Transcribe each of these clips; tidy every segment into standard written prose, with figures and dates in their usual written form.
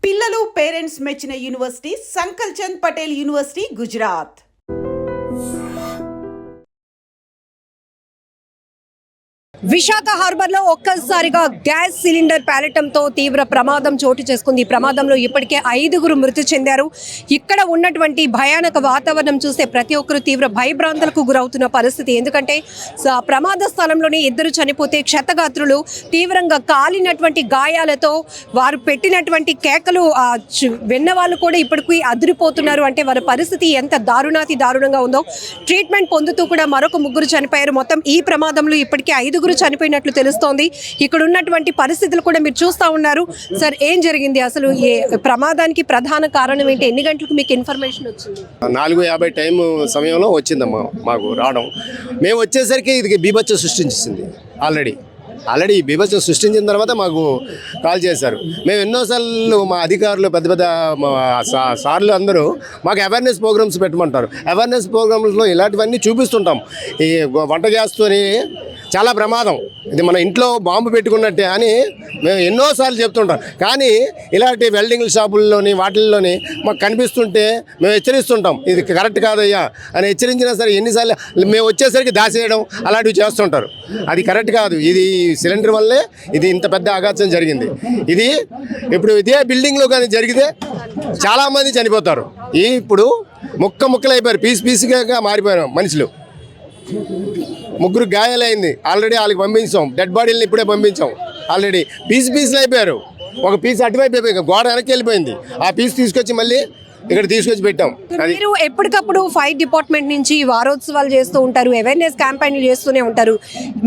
పిల్లలు పేరెంట్స్ మెచ్చిన university Sankalchand Patel university Gujarat. Visakha harbour లో ఒక్కసారిగా గ్యాస్ సిలిండర్ పేలటంతో తీవ్ర ప్రమాదం చోటు చేసుకుంది. ఈ ప్రమాదంలో ఇప్పటికే 5గురు మృతి చెందారు. ఇక్కడ ఉన్నటువంటి భయానక వాతావరణం చూస్తే ప్రతి ఒక్కరు తీవ్ర భయభ్రాంతులకు గురవుతున్న పరిస్థితి. ఎందుకంటే ప్రమాద స్థలంలోనే 2 చనిపోతే క్షతగాత్రులు తీవ్రంగా కాలినటువంటి గాయాలతో వారు పెట్టినటువంటి కేకలు విన్న వాళ్ళు కూడా ఇప్పటికీ అదిరిపోతున్నారు. అంటే వారి పరిస్థితి ఎంత దారుణంగా ఉందో. ట్రీట్మెంట్ పొందుతూ కూడా మరొక 3 చనిపోయారు. మొత్తం ఈ ప్రమాదంలో ఇప్పటికే 5 చనిపోయినట్లు తెలుస్తోంది. ఇక్కడ ఉన్నటువంటి పరిస్థితులు కూడా మీరు చూస్తూ ఉన్నారు. సార్, ఏం జరిగింది అసలు? ఏ ప్రమాదానికి ప్రధాన కారణం ఏంటి? ఎన్ని గంటలకు మీకు ఇన్ఫర్మేషన్ వచ్చింది? 4:50 టైం సమయంలో వచ్చిందమ్మా మాకు రావడం. మేము వచ్చేసరికి ఇది బీభత్సం సృష్టించింది. ఆల్రెడీ ఈ బీభత్సం సృష్టించిన తర్వాత మాకు కాల్ చేశారు. మేము ఎన్నోసార్లు మా అధికారులు పెద్ద సార్లు అందరూ మాకు అవేర్నెస్ ప్రోగ్రామ్స్ పెట్టమంటారు. అవేర్నెస్ ప్రోగ్రామ్స్లో ఇలాంటివన్నీ చూపిస్తుంటాం. ఈ వంట గ్యాస్తోని చాలా ప్రమాదం, ఇది మన ఇంట్లో బాంబు పెట్టుకున్నట్టే అని మేము ఎన్నోసార్లు చెప్తుంటాం. కానీ ఇలాంటి వెల్డింగ్ షాపుల్లోని వాటిల్లోని మాకు కనిపిస్తుంటే మేము హెచ్చరిస్తుంటాం, ఇది కరెక్ట్ కాదయ్యా అని హెచ్చరించినా సరే ఎన్నిసార్లు మేము వచ్చేసరికి దాచేయడం అలాంటివి చేస్తుంటారు. అది కరెక్ట్ కాదు. ఇది సిలిండర్ వల్లే ఇది ఇంత పెద్ద ఆఘాతం జరిగింది. ఇది ఇప్పుడు ఇదే బిల్డింగ్లో కానీ జరిగితే చాలామంది చనిపోతారు. ఇప్పుడు ముక్కలు అయిపోయారు, పీసుగా మారిపోయారు మనుషులు. 3 గాయాలైంది. ఆల్రెడీ వాళ్ళకి పంపించాం, డెడ్ బాడీలను ఇప్పుడే పంపించాం. ఆల్రెడీ పీసులు అయిపోయారు. ఒక పీస్ అటువైపు అయిపోయింది, గోడ వెనక్కి వెళ్ళిపోయింది. ఆ పీస్ తీసుకొచ్చి మళ్ళీ ఇక్కడ తీసుకొచ్చి పెట్టాం. మీరు ఎప్పటికప్పుడు ఫైర్ డిపార్ట్మెంట్ నుంచి వారోత్సవాలు చేస్తూ ఉంటారు, అవేర్నెస్ క్యాంపెయిన్లు చేస్తూనే ఉంటారు.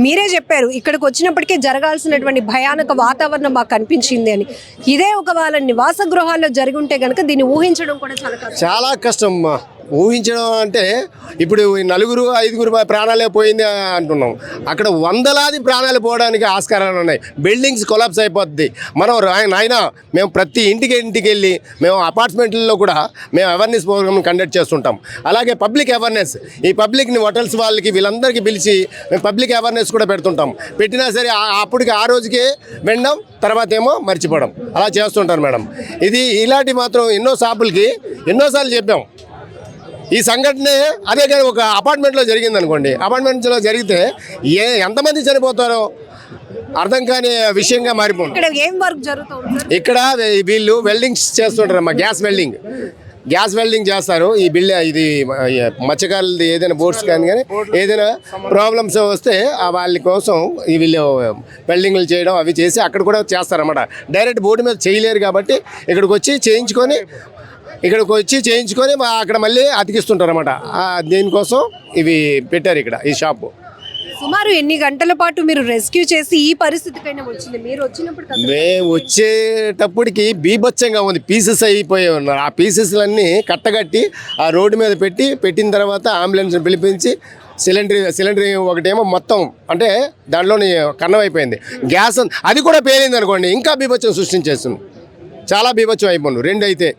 మీరే చెప్పారు ఇక్కడికి వచ్చినప్పటికీ జరగాల్సినటువంటి భయానక వాతావరణం మాకు కనిపించింది అని. ఇదే ఒక వాళ్ళ నివాస గృహాల్లో జరిగి ఉంటే కనుక దీన్ని ఊహించడం కూడా చాలా కష్టం. ఊహించడం అంటే ఇప్పుడు 4-5 ప్రాణాలే పోయింది అంటున్నాం. అక్కడ వందలాది ప్రాణాలు పోవడానికి ఆస్కారాలు ఉన్నాయి. బిల్డింగ్స్ కొలాప్స్ అయిపోద్ది. మనం నాయన మేము ప్రతి ఇంటికి వెళ్ళి మేము అపార్ట్మెంట్లలో కూడా మేము అవేర్నెస్ ప్రోగ్రామ్ కండక్ట్ చేస్తుంటాం. అలాగే పబ్లిక్ అవేర్నెస్, ఈ పబ్లిక్ని హోటల్స్ వాళ్ళకి వీళ్ళందరికీ పిలిచి మేము పబ్లిక్ అవేర్నెస్ కూడా పెడుతుంటాం. పెట్టినా సరే అప్పటికి ఆ రోజుకే వినడం, తర్వాత ఏమో మర్చిపోవడం, అలా చేస్తుంటారు మేడం. ఇది ఇలాంటి మాత్రం ఎన్నో షాపులకి ఎన్నోసార్లు చెప్పాం. ఈ సంఘటనే అదే కానీ ఒక అపార్ట్మెంట్లో జరిగింది అనుకోండి, అపార్ట్మెంట్లో జరిగితే ఎంతమంది చనిపోతారో అర్థం కాని విషయంగా మారిపోయింది. ఇక్కడ వీళ్ళు వెల్డింగ్స్ చేస్తుంటారమ్మా, గ్యాస్ వెల్డింగ్ చేస్తారు. ఈ ఇది మత్స్యకారులది ఏదైనా బోట్స్ కానీ ఏదైనా ప్రాబ్లమ్స్ వస్తే వాళ్ళ కోసం వీళ్ళు వెల్డింగ్లు చేయడం అవి చేసి అక్కడ కూడా చేస్తారన్నమాట. డైరెక్ట్ బోర్డు మీద చేయలేరు కాబట్టి ఇక్కడికి వచ్చి చేయించుకొని అక్కడ మళ్ళీ అతికిస్తుంటారు అన్నమాట. దీనికోసం ఇవి పెట్టారు ఇక్కడ ఈ షాపు. సుమారు ఎన్ని గంటల పాటు మీరు రెస్క్యూ చేసి ఈ పరిస్థితికైనా వచ్చింది? మీరు వచ్చినప్పుడు మేము వచ్చేటప్పటికి బీభత్సంగా ఉంది. పీసెస్ అయిపోయి ఉన్నారు. ఆ పీసెస్లన్నీ కట్టగట్టి ఆ రోడ్డు మీద పెట్టిన తర్వాత అంబులెన్స్ పిలిపించి సిలిండర్ ఒకటేమో మొత్తం అంటే దాంట్లోని కన్నం అయిపోయింది. గ్యాస్ అది కూడా పేలింది అనుకోండి, ఇంకా బీభత్సం సృష్టించేస్తుంది. చాలా బీభత్సం అయిపోయింది. 2 అయితే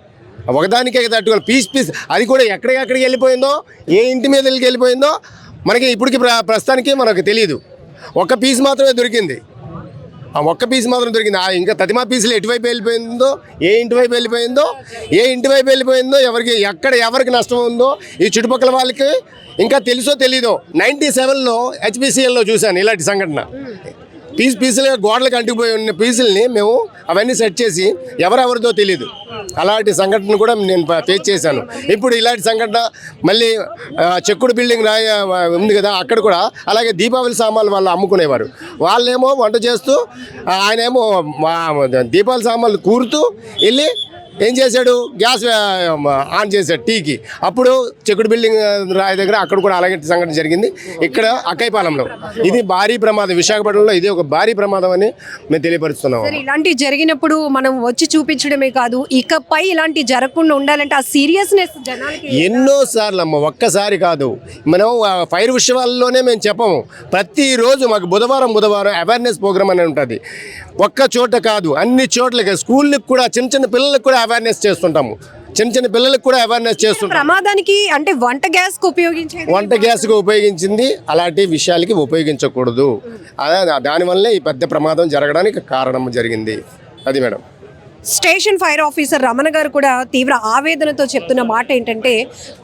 ఒకదానికే తట్టుకోవాలి. పీస్ అది కూడా ఎక్కడికి వెళ్ళిపోయిందో, ఏ ఇంటి మీద వెళ్ళిపోయిందో మనకి ఇప్పటికి ప్రస్తుతానికి మనకు తెలియదు. ఒక్క పీస్ మాత్రమే దొరికింది. ఆ ఒక్క పీస్ మాత్రం దొరికింది. ఇంకా తదిమా పీసులు ఎటువైపు వెళ్ళిపోయిందో, ఏ ఇంటి వైపు వెళ్ళిపోయిందో ఎవరికి నష్టం ఉందో ఈ చుట్టుపక్కల వాళ్ళకి ఇంకా తెలుసో తెలీదో. 97లో HPCLలో చూశాను ఇలాంటి సంఘటన. పీసులుగా గోడలకు అంటుకుపోయి ఉన్న పీసుల్ని మేము అవన్నీ సెట్ చేసి ఎవరెవరిదో తెలియదు. అలాంటి సంఘటన కూడా నేను ఫేస్ చేశాను. ఇప్పుడు ఇలాంటి సంఘటన మళ్ళీ చెక్కుడు బిల్డింగ్ ఉంది కదా, అక్కడ కూడా అలాగే దీపావళి సామాన్లు వాళ్ళు అమ్ముకునేవారు. వాళ్ళేమో వంట చేస్తూ ఆయనేమో దీపావళి సామాన్లు కూరుతూ వెళ్ళి ఏం చేశాడు, గ్యాస్ ఆన్ చేశాడు టీకి. అప్పుడు చెక్కుడు బిల్డింగ్ రాయి దగ్గర అక్కడ కూడా అలాగే సంఘటన జరిగింది. ఇక్కడ అక్కైపాలెంలో ఇది భారీ ప్రమాదం. విశాఖపట్నంలో ఇది ఒక భారీ ప్రమాదం అని మేము తెలియపరుస్తున్నాం. ఇలాంటివి జరిగినప్పుడు మనం వచ్చి చూపించడమే కాదు, ఇకపై ఇలాంటి జరగకుండా ఉండాలంటే ఆ సీరియస్నెస్ ఎన్నోసార్లు అమ్మ, ఒక్కసారి కాదు. మనం ఫైర్ విషయాల్లోనే మేము చెప్పము. ప్రతిరోజు మాకు బుధవారం అవేర్నెస్ ప్రోగ్రామ్ అని ఉంటుంది. ఒక్క చోట కాదు, అన్ని చోట్లకి స్కూళ్ళకి కూడా చిన్న పిల్లలకు కూడా అవేర్నెస్ చేస్తుంటాము. చిన్న పిల్లలకు కూడా అవేర్నెస్ చేస్తుంటాం. ప్రమాదానికి అంటే వంట గ్యాస్కు ఉపయోగించింది, అలాంటి విషయాలకి ఉపయోగించకూడదు. దానివల్లే ఈ పెద్ద ప్రమాదం జరగడానికి కారణం జరిగింది. అది madam. Station fire officer Ramana గారు కూడా తీవ్ర ఆవేదనతో చెప్తున్న మాట ఏంటంటే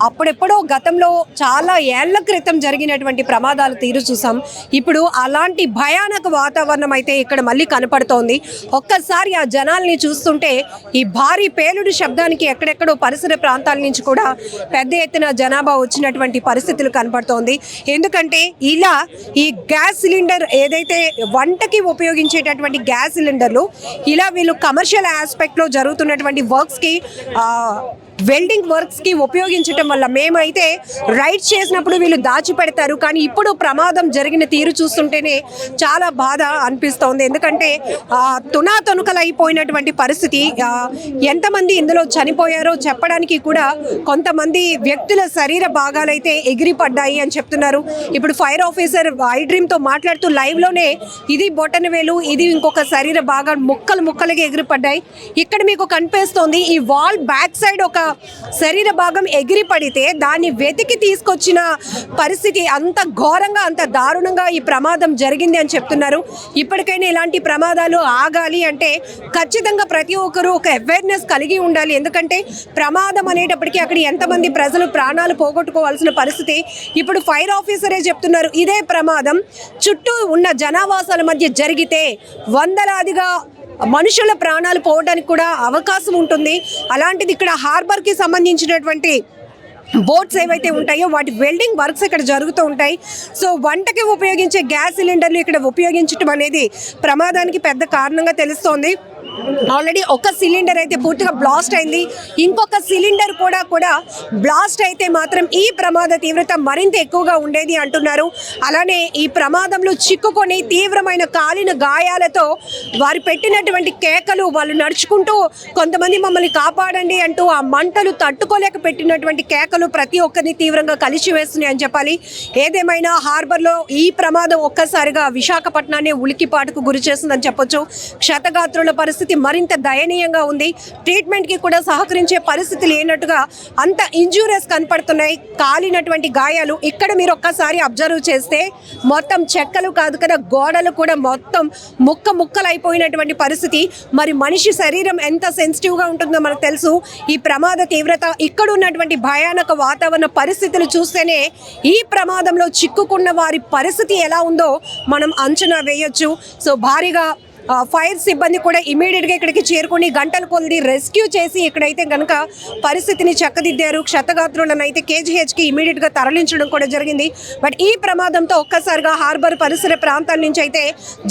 అప్పుడెప్పుడో గతంలో చాలా ఏళ్ల క్రితం జరిగినటువంటి ప్రమాదాలు తీరు చూసాం. ఇప్పుడు అలాంటి భయానక వాతావరణం అయితే ఇక్కడ మళ్ళీ కనపడుతోంది. ఒక్కసారి ఆ జనాల్ని చూస్తుంటే ఈ భారీ పేలుడు శబ్దానికి ఎక్కడెక్కడో పరిసర ప్రాంతాల నుంచి కూడా పెద్ద ఎత్తున జనాభా వచ్చినటువంటి పరిస్థితులు కనపడుతోంది. ఎందుకంటే ఇలా ఈ గ్యాస్ సిలిండర్ ఏదైతే వంటకి ఉపయోగించేటటువంటి గ్యాస్ సిలిండర్లు ఇలా వీళ్ళు కమర్షియల్ ఆస్పెక్ట్లో జరుగుతున్నటువంటి వర్క్స్కి వెల్డింగ్ వర్క్స్కి ఉపయోగించడం వల్ల మేమైతే రైడ్ చేసినప్పుడు వీళ్ళు దాచిపెడతారు. కానీ ఇప్పుడు ప్రమాదం జరిగిన తీరు చూస్తుంటేనే చాలా బాధ అనిపిస్తోంది. ఎందుకంటే తునాతునకలైపోయినటువంటి పరిస్థితి. ఎంతమంది ఇందులో చనిపోయారో చెప్పడానికి కూడా కొంతమంది వ్యక్తుల శరీర భాగాలైతే ఎగిరిపడ్డాయి అని చెప్తున్నారు. ఇప్పుడు ఫైర్ ఆఫీసర్ ఐ డ్రీమ్తో మాట్లాడుతూ లైవ్లోనే ఇది బొటనవేలు, ఇది ఇంకొక శరీర భాగం ముక్కలుగా ఎగిరిపడ్డాయి. ఇక్కడ మీకు కనిపిస్తోంది ఈ వాల్ బ్యాక్ సైడ్ ఒక శరీర భాగం ఎగిరి పడితే దాన్ని వెతికి తీసుకొచ్చిన పరిస్థితి. అంత ఘోరంగా అంత దారుణంగా ఈ ప్రమాదం జరిగింది అని చెప్తున్నారు. ఇప్పటికైనా ఇలాంటి ప్రమాదాలు ఆగాలి అంటే ఖచ్చితంగా ప్రతి ఒక్కరూ ఒక అవేర్నెస్ కలిగి ఉండాలి. ఎందుకంటే ప్రమాదం అనేటప్పటికీ అక్కడ ఎంతమంది ప్రజలు ప్రాణాలు పోగొట్టుకోవాల్సిన పరిస్థితి. ఇప్పుడు ఫైర్ ఆఫీసరే చెప్తున్నారు ఇదే ప్రమాదం చుట్టూ ఉన్న జనావాసాల మధ్య జరిగితే వందలాదిగా మనుషుల ప్రాణాలు పోవడానికి కూడా అవకాశం ఉంటుంది. అలాంటిది ఇక్కడ హార్బర్కి సంబంధించినటువంటి బోట్స్ ఏవైతే ఉంటాయో వాటి వెల్డింగ్ వర్క్స్ ఇక్కడ జరుగుతూ ఉంటాయి. సో వంటకి ఉపయోగించే గ్యాస్ సిలిండర్లు ఇక్కడ ఉపయోగించడం అనేది ప్రమాదానికి పెద్ద కారణంగా తెలుస్తోంది. ఆల్రెడీ ఒక సిలిండర్ అయితే పూర్తిగా బ్లాస్ట్ అయింది. ఇంకొక సిలిండర్ కూడా బ్లాస్ట్ అయితే మాత్రం ఈ ప్రమాద తీవ్రత మరింత ఎక్కువగా ఉండేది అంటున్నారు. అలానే ఈ ప్రమాదంలో చిక్కుకొని తీవ్రమైన కాలిన గాయాలతో వారు పెట్టినటువంటి కేకలు, వాళ్ళు నడుచుకుంటూ కొంతమంది మమ్మల్ని కాపాడండి అంటూ ఆ మంటలు తట్టుకోలేక పెట్టినటువంటి కేకలు ప్రతి ఒక్కరిని తీవ్రంగా కలిసివేస్తున్నాయి అని చెప్పాలి. ఏదేమైనా హార్బర్లో ఈ ప్రమాదం ఒక్కసారిగా విశాఖపట్నాన్ని ఉలికిపాటుకు గురి చేస్తుందని చెప్పొచ్చు. క్షతగాత్రుల పరిస్థితి మరింత దయనీయంగా ఉంది. ట్రీట్మెంట్కి కూడా సహకరించే పరిస్థితి లేనట్టుగా అంత ఇంజూరియస్ కనపడుతున్నాయి. కాలినటువంటి గాయాలు ఇక్కడ మీరు ఒక్కసారి అబ్జర్వ్ చేస్తే మొత్తం చెక్కలు కాదు కదా, గోడలు కూడా మొత్తం ముక్కలైపోయినటువంటి పరిస్థితి. మరి మనిషి శరీరం ఎంత సెన్సిటివ్గా ఉంటుందో మనకు తెలుసు. ఈ ప్రమాద తీవ్రత, ఇక్కడ ఉన్నటువంటి భయానక వాతావరణ పరిస్థితులు చూస్తేనే ఈ ప్రమాదంలో చిక్కుకున్న వారి పరిస్థితి ఎలా ఉందో మనం అంచనా వేయొచ్చు. సో భారీగా ఫైర్ సిబ్బంది కూడా ఇమీడియట్గా ఇక్కడికి చేరుకొని గంటల కొద్ది రెస్క్యూ చేసి ఇక్కడైతే కనుక పరిస్థితిని చక్కదిద్దారు. క్షతగాత్రులను అయితే కేజీహెచ్కి ఇమీడియట్గా తరలించడం కూడా జరిగింది. బట్ ఈ ప్రమాదంతో ఒక్కసారిగా హార్బర్ పరిసర ప్రాంతాల నుంచి అయితే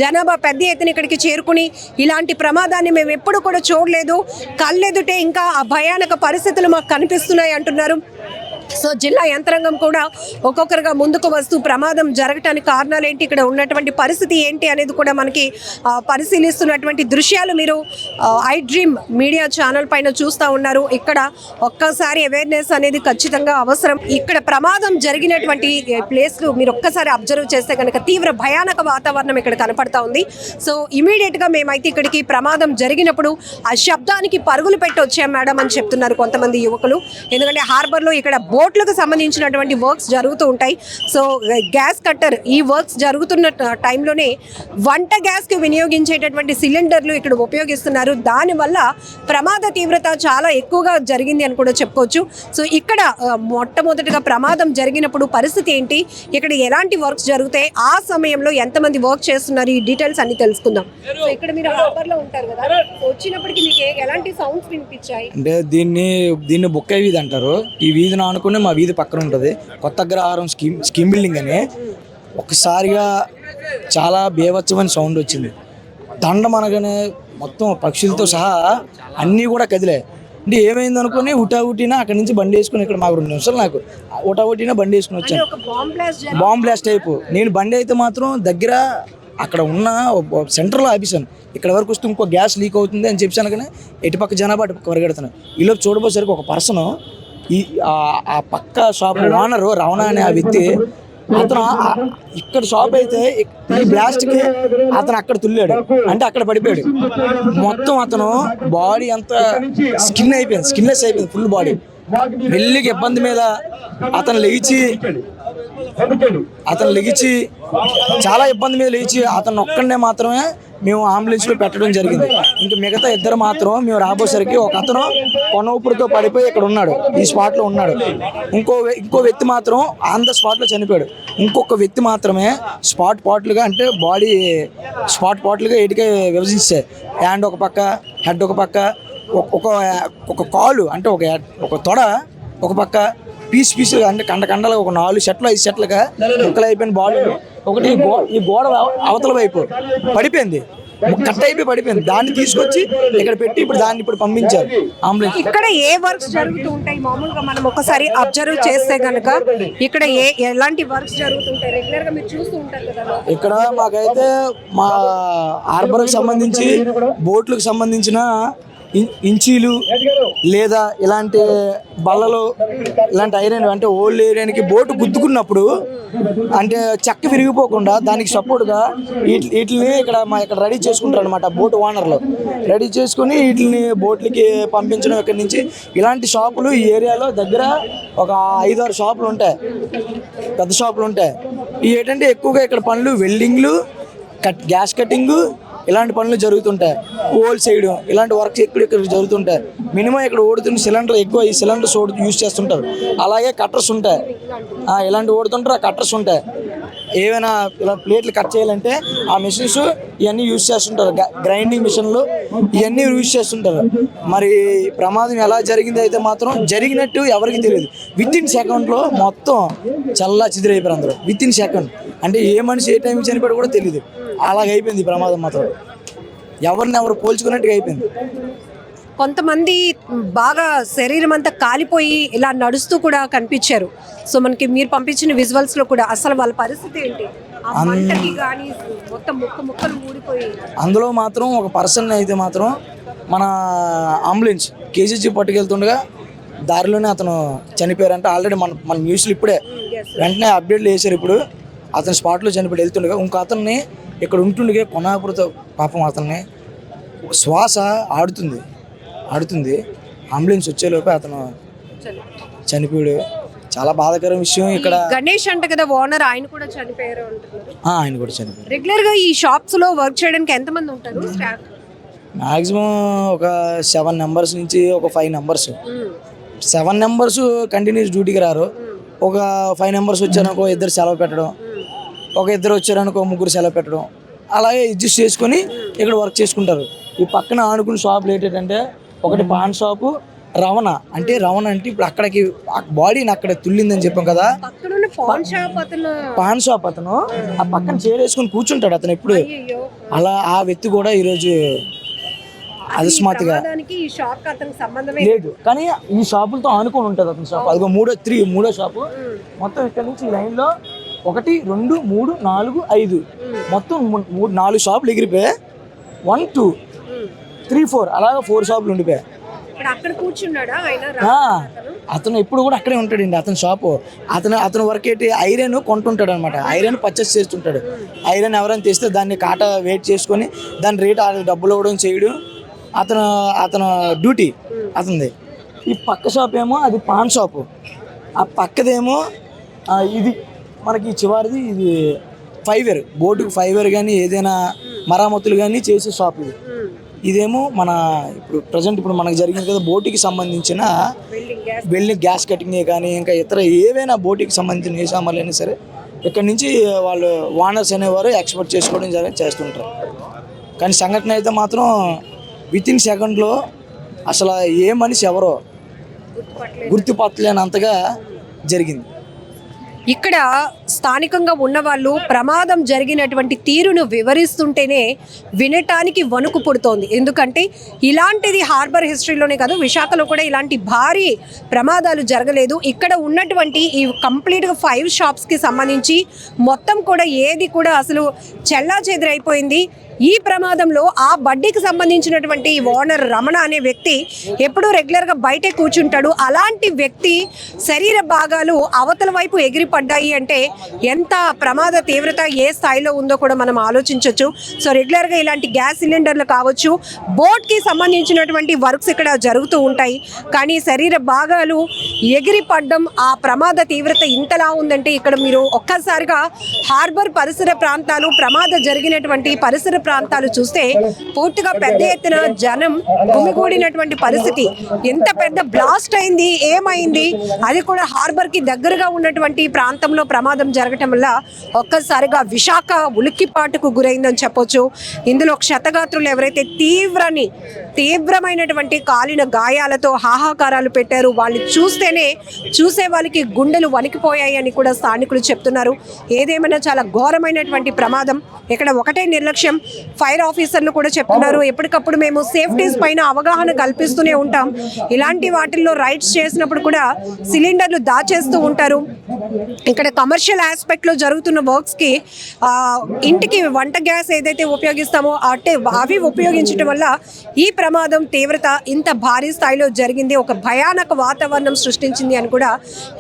జనాభా పెద్ద ఎత్తున ఇక్కడికి చేరుకుని ఇలాంటి ప్రమాదాన్ని మేము ఎప్పుడు కూడా చూడలేదు, కళ్ళెదుటే ఇంకా ఆ భయానక పరిస్థితులు మాకు కనిపిస్తున్నాయి అంటున్నారు. సో జిల్లా యంత్రాంగం కూడా ఒక్కొక్కరుగా ముందుకు వస్తూ ప్రమాదం జరగటానికి కారణాలు ఏంటి, ఇక్కడ ఉన్నటువంటి పరిస్థితి ఏంటి అనేది కూడా మనకి పరిశీలిస్తున్నటువంటి దృశ్యాలు మీరు ఐ డ్రీమ్ మీడియా ఛానల్ పైన చూస్తూ ఉన్నారు. ఇక్కడ ఒక్కసారి అవేర్నెస్ అనేది ఖచ్చితంగా అవసరం. ఇక్కడ ప్రమాదం జరిగినటువంటి ప్లేస్లు మీరు ఒక్కసారి అబ్జర్వ్ చేస్తే కనుక తీవ్ర భయానక వాతావరణం ఇక్కడ కనపడతా ఉంది. సో ఇమీడియట్గా మేమైతే ఇక్కడికి ప్రమాదం జరిగినప్పుడు ఆ శబ్దానికి పరుగులు పెట్టి వచ్చాం మేడం అని చెప్తున్నారు కొంతమంది యువకులు. ఎందుకంటే హార్బర్లో ఇక్కడ బోట్లకు సంబంధించినటువంటి వర్క్స్ జరుగుతూ ఉంటాయి. సో గ్యాస్ కట్టర్ ఈ వర్క్స్ జరుగుతున్న టైంలోనే వంట గ్యాస్కి వినియోగించేటటువంటి సిలిండర్లు ఇక్కడ ఉపయోగిస్తున్నారు. దానివల్ల ప్రమాద తీవ్రత చాలా ఎక్కువగా జరిగింది అని కూడా చెప్పుకోవచ్చు. సో ఇక్కడ మొట్టమొదటిగా ప్రమాదం జరిగినప్పుడు పరిస్థితి ఏంటి, ఇక్కడ ఎలాంటి వర్క్స్ జరుగుతాయి, ఆ సమయంలో ఎంతమంది వర్క్ చేస్తున్నారు, ఈ డీటెయిల్స్ అన్ని తెలుసుకుందాం. సో ఇక్కడ మీరు హార్బర్లో ఉంటారు కదా, వచ్చినప్పటికీ మీకు ఎలాంటి సౌండ్స్ వినిపించాయి? అంటే దీన్ని బుక్క వీధి అంటారు. ఈ వీధిని ఆనుకుని మా వీధి పక్కన ఉంటుంది కొత్త అగ్రహారం స్కీమ్ బిల్డింగ్ అని. ఒక్కసారిగా చాలా బేవచ్చమైన సౌండ్ వచ్చింది. దండం అనగానే మొత్తం పక్షులతో సహా అన్నీ కూడా కదిలే. అంటే ఏమైంది అనుకుని ఉటావుటినా అక్కడి నుంచి బండి వేసుకుని ఇక్కడ మాకు 2 నిమిషాలు నాకు ఉటావుటినా బండి వేసుకుని వచ్చాను. Bomb blast type. నేను బండి అయితే మాత్రం దగ్గర అక్కడ ఉన్న సెంటర్లో ఆపేసాను. ఇక్కడ వరకు వస్తే ఇంకో గ్యాస్ లీక్ అవుతుంది అని చెప్పాను. కానీ ఎటుపక్క జనాభా అటుపక్క వరగడుతున్నాను. ఈలోపు చూడబోసరికి ఒక పర్సన్ ఆ పక్క షాప్ ఓనరు రమణ అనే ఆ వ్యక్తి, అతను ఇక్కడ షాప్ అయితే ఈ బ్లాస్ట్కి అతను అక్కడ తుల్లాడు, అంటే అక్కడ పడిపోయాడు. మొత్తం అతను బాడీ అంతా స్కిన్లెస్ అయిపోయింది, ఫుల్ బాడీ. మెల్లిగా ఇబ్బంది మీద అతను లెగిచి చాలా ఇబ్బంది మీద లేచి అతను ఒక్కడనే మాత్రమే మేము అంబులెన్స్లో పెట్టడం జరిగింది. ఇంకా మిగతా ఇద్దరు మాత్రం మేము రాబోసరికి ఒక అతను కొన ఊపిరితో పడిపోయి ఇక్కడ ఉన్నాడు, ఈ స్పాట్లో ఉన్నాడు. ఇంకో వ్యక్తి మాత్రం ఆన్ ద స్పాట్లో చనిపోయాడు. ఇంకొక వ్యక్తి మాత్రమే స్పాట్ పాట్లుగా, అంటే బాడీ స్పాట్ పాట్లుగా ఏటికే విభజించాయి. హ్యాండ్ ఒక పక్క, హెడ్ ఒక పక్క, ఒక కాలు అంటే ఒక తొడ ఒక పక్క, పీసులు అంటే కండలు ఒక 4 సెట్లు 5 సెట్లుగా ముక్కలు అయిపోయిన బాడీ ఒకటి ఈ గోడ అవతల వైపు పడిపోయింది, కట్ అయిపోయి పడిపోయింది. దాన్ని తీసుకొచ్చి ఇక్కడ పెట్టి ఇప్పుడు పంపించారు అంబులెన్స్. ఇక్కడ ఏ వర్క్స్ జరుగుతూ ఉంటాయి మామూలుగా మనం ఒకసారి అబ్జర్వ్ చేస్తే కనుక ఇక్కడ ఎలాంటి వర్క్స్ జరుగుతుంటాయి? రెగ్యులర్ గా మీరు చూస్తూ ఉంటారు కదా. ఇక్కడ మాకైతే మా హార్బర్కి సంబంధించి బోట్లకు సంబంధించిన ఇంచీలు లేదా ఇలాంటి బల్లలు, ఇలాంటి ఐరన్ అంటే ఓల్డ్ ఏరియానికి బోటు గుద్దుకున్నప్పుడు అంటే చెక్క విరిగిపోకుండా దానికి సపోర్ట్గా వీటిని ఇక్కడ రెడీ చేసుకుంటారు అనమాట. బోటు ఓనర్లు రెడీ చేసుకుని వీటిని బోట్లకి పంపించడం. ఇక్కడి నుంచి ఇలాంటి షాపులు ఈ ఏరియాలో దగ్గర ఒక 5-6 షాపులు ఉంటాయి, పెద్ద షాపులు ఉంటాయి. ఇవి ఏంటంటే ఎక్కువగా ఇక్కడ పనులు వెల్డింగ్లు, గ్యాస్ కటింగు ఇలాంటి పనులు జరుగుతుంటాయి. హోల్ సైడ్ ఇలాంటి వర్క్స్ ఇక్కడ జరుగుతుంటాయి. మినిమం ఇక్కడ ఓడుతున్న సిలిండర్ ఎక్కువ, ఈ సిలిండర్స్ యూజ్ చేస్తుంటారు. అలాగే కట్టర్స్ ఉంటాయి, ఇలాంటి ఓడుతుంటారు, ఆ కట్టర్స్ ఉంటాయి. ఏవైనా ఇలా ప్లేట్లు కట్ చేయాలంటే ఆ మిషన్స్ ఇవన్నీ యూజ్ చేస్తుంటారు. గ్రైండింగ్ మిషన్లు ఇవన్నీ యూజ్ చేస్తుంటారు. మరి ప్రమాదం ఎలా జరిగింది అయితే మాత్రం జరిగినట్టు ఎవరికి తెలియదు. వితిన్ సెకండ్లో మొత్తం చల్లా చిదిరైపోయారు అందరూ. వితిన్ సెకండ్ అంటే ఏ మనిషి ఏ టైంకి చనిపోయాడు కూడా తెలియదు. అలాగైపోయింది ఈ ప్రమాదం మాత్రం. ఎవరు పోల్చుకున్నట్టుగా అయిపోయింది. కొంతమంది బాగా శరీరం అంతా కాలిపోయి ఇలా నడుస్తూ కూడా కనిపించారు. సో మనకి మీరు పంపించిన విజువల్స్ లో కూడా అసలు వాళ్ళ పరిస్థితి ఏంటి? ఆ మంటకి గానీ మొత్తం ముక్కలు ఊడిపోయి. అందులో మాత్రం ఒక పర్సన్ అయితే మాత్రం మన అంబులెన్స్ కేజీజీ పట్టుకెళ్తుండగా దారిలోనే అతను చనిపోయారంటే. ఆల్రెడీ మన న్యూస్లో ఇప్పుడే వెంటనే అప్డేట్లు వేశారు. ఇప్పుడు అతను స్పాట్లో చనిపోయి వెళ్తుండగా ఇంకో అతన్ని ఇక్కడ ఉంటుండగా కొనాపురతో పాపం అతన్ని శ్వాస ఆడుతుంది. అంబులెన్స్ వచ్చేలోపే అతను చనిపోయాడు. చాలా బాధాకరం విషయం. ఇక్కడ గణేష్ అంట కదా ఓనర్, ఆయన కూడా చనిపోయారు అంటున్నారు. ఆయన కూడా చనిపోయారు. రెగ్యులర్ గా ఈ షాప్స్ లో వర్క్ చేయడానికి ఎంతమంది ఉంటారు స్టాఫ్? మాక్సిమం ఒక 7 మెంబర్స్ నుంచి ఒక 5 మెంబర్స్. 7 మెంబర్స్ కంటిన్యూస్ డ్యూటీకి రారు. ఒక 5 మెంబర్స్ వచ్చారనుకో 2 సెలవు పెట్టడం, ఒక 2 వచ్చారనుకో 3 సెలవు పెట్టడం, అలాగే అడ్జస్ట్ చేసుకొని ఇక్కడ వర్క్ చేసుకుంటారు. ఈ పక్కన ఆనుకున్న షాపులు ఏంటంటే ఒకటి పాన్ షాపు, రవణ అంటే ఇప్పుడు అక్కడికి బాడీని అక్కడ తుల్లిందని చెప్పాం కదా. పాన్ షాప్ అతను ఆ పక్కన చైర్ వేసుకుని కూర్చుంటాడు అతను ఎప్పుడు. అలా ఆ వ్యక్తి కూడా ఈరోజు అకస్మాత్తుగా లేదు, కానీ ఈ షాపులతో ఆనుకొని ఉంటుంది అతని షాప్. అదిగో మూడో షాపు. మొత్తం ఇక్కడ నుంచి ఈ లైన్లో 1, 2, 3, 4, 5 మొత్తం 4 షాపులు ఎగిరిపోయాయి. 1, 2, 3, 4 అలాగా 4 షాపులు ఉండిపోయాయి. అతను ఎప్పుడు కూడా అక్కడే ఉంటాడండి అతని షాపు. అతను వర్క్ ఏంటి ఐరన్ కొంటుంటాడు అనమాట. ఐరన్ పర్చేస్ చేస్తుంటాడు. ఐరన్ ఎవరైనా తెస్తే దాన్ని కాటా వెయిట్ చేసుకొని దాని రేట్ డబ్బులు ఇవ్వడం చేయడం అతను డ్యూటీ అతనిది. ఈ పక్క షాప్ ఏమో అది పాన్ షాపు. ఆ పక్కదేమో ఇది మనకి చివరిది ఇది ఫైవేర్, బోటుకు ఫైవేర్ కానీ ఏదైనా మరామతులు కానీ చేసే షాప్ ఇది. ఇదేమో మన ఇప్పుడు ప్రజెంట్ ఇప్పుడు మనకు జరిగింది కదా బోటుకి సంబంధించిన వెల్డింగ్ గ్యాస్ కటింగ్ కానీ ఇంకా ఇతర ఏవైనా బోటుకి సంబంధించిన ఏ సామాన్లు అయినా సరే ఇక్కడ నుంచి వాళ్ళు ఓనర్స్ అనేవారు ఎక్స్పోర్ట్ చేసుకోవడం చేస్తుంటారు. కానీ సంఘటన అయితే మాత్రం వితిన్ సెకండ్లో అసలు ఏ మనిషి ఎవరో గుర్తుపట్టలేనంతగా జరిగింది. ఇక్కడ స్థానికంగా ఉన్న వాళ్ళు ప్రమాదం జరిగినటువంటి తీరును వివరిస్తుంటేనే వినటానికి వణుకు పుడుతోంది. ఎందుకంటే ఇలాంటిది హార్బర్ హిస్టరీలోనే కాదు, విశాఖలో కూడా ఇలాంటి భారీ ప్రమాదాలు జరగలేదు. ఇక్కడ ఉన్నటువంటి ఈ కంప్లీట్గా 5 షాప్స్కి సంబంధించి మొత్తం కూడా ఏది కూడా అసలు చెల్లాచెదురైపోయింది. ఈ ప్రమాదంలో ఆ బడ్డీకి సంబంధించినటువంటి ఓనర్ రమణ అనే వ్యక్తి ఎప్పుడూ రెగ్యులర్గా బయటే కూర్చుంటాడు. అలాంటి వ్యక్తి శరీర భాగాలు అవతల వైపు ఎగిరి పడ్డాయి అంటే ఎంత ప్రమాద తీవ్రత ఏ స్థాయిలో ఉందో కూడా మనం ఆలోచించవచ్చు. సో రెగ్యులర్గా ఇలాంటి గ్యాస్ సిలిండర్లు కావచ్చు, బోట్కి సంబంధించినటువంటి వర్క్స్ ఇక్కడ జరుగుతూ ఉంటాయి. కానీ శరీర భాగాలు ఎగిరి పడ్డం, ఆ ప్రమాద తీవ్రత ఇంతలా ఉందంటే ఇక్కడ మీరు ఒక్కసారిగా హార్బర్ పరిసర ప్రాంతాలు, ప్రమాద జరిగినటువంటి పరిసర ప్రాంతాలు చూస్తే పూర్తిగా పెద్ద ఎత్తున జనం గుమిగూడినటువంటి పరిస్థితి. ఎంత పెద్ద బ్లాస్ట్ అయింది, ఏమైంది, అది కూడా హార్బర్ కి దగ్గరగా ఉన్నటువంటి ప్రాంతంలో ప్రమాదం జరగటం వల్ల ఒక్కసారిగా విశాఖ ఉలిక్కిపాటుకు గురైందని చెప్పొచ్చు. ఇందులో క్షతగాత్రులు ఎవరైతే తీవ్రమైనటువంటి కాలిన గాయాలతో హాహాకారాలు పెట్టారు, వాళ్ళు చూసే వాళ్ళకి గుండెలు వణికిపోయాయి అని కూడా స్థానికులు చెప్తున్నారు. ఏదేమైనా చాలా ఘోరమైనటువంటి ప్రమాదం. ఇక్కడ ఒకటే నిర్లక్ష్యం. ఫైర్ ఆఫీసర్లు కూడా చెప్తున్నారు, ఎప్పటికప్పుడు మేము సేఫ్టీస్ పైన అవగాహన కల్పిస్తూనే ఉంటాం. ఇలాంటి వాటిల్లో రైడ్స్ చేసినప్పుడు కూడా సిలిండర్లు దాచేస్తూ ఉంటారు. ఇక్కడ కమర్షియల్ ఆస్పెక్ట్లో జరుగుతున్న వర్క్స్కి ఇంటికి వంట గ్యాస్ ఏదైతే ఉపయోగిస్తామో అవి ఉపయోగించడం వల్ల ఈ ప్రమాదం తీవ్రత ఇంత భారీ స్థాయిలో జరిగింది, ఒక భయానక వాతావరణం సృష్టించింది అని కూడా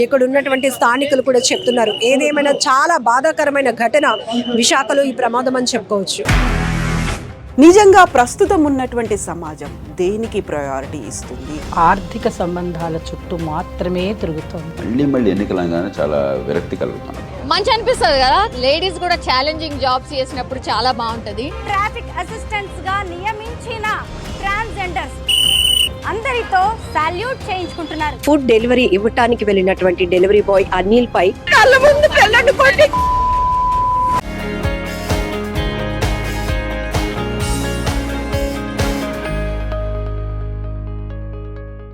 ఇక్కడ ఉన్నటువంటి స్థానికులు కూడా చెప్తున్నారు. ఏదేమైనా చాలా బాధాకరమైన ఘటన విశాఖలో ఈ ప్రమాదం అని చెప్పుకోవచ్చు. నిజంగా ప్రస్తుతం ఉన్నటువంటి సమాజం దేనికి ప్రయారిటీ ఇస్తుంది? ఆర్థిక సంబంధాల చుట్టూ మాత్రమే తిరుగుతుంది. మళ్ళీ ఎన్నికలంగానే చాలా విరక్తి కలుగుతాను. మంచి అనిపిస్తుంది కదా, లేడీస్ కూడా ఛాలెంజింగ్ జాబ్స్ చేసినప్పుడు చాలా బాగుంటది. ట్రాఫిక్ అసిస్టెంట్స్ గా నియమించిన ట్రాన్స్జెండర్స్ అందరితో సాల్యూట్ చేయించుకుంటున్నారు. ఫుడ్ డెలివరీ ఇవ్వటానికి వెళ్ళినటువంటి డెలివరీ బాయ్ అనిల్ పై కళ్ళ ముందు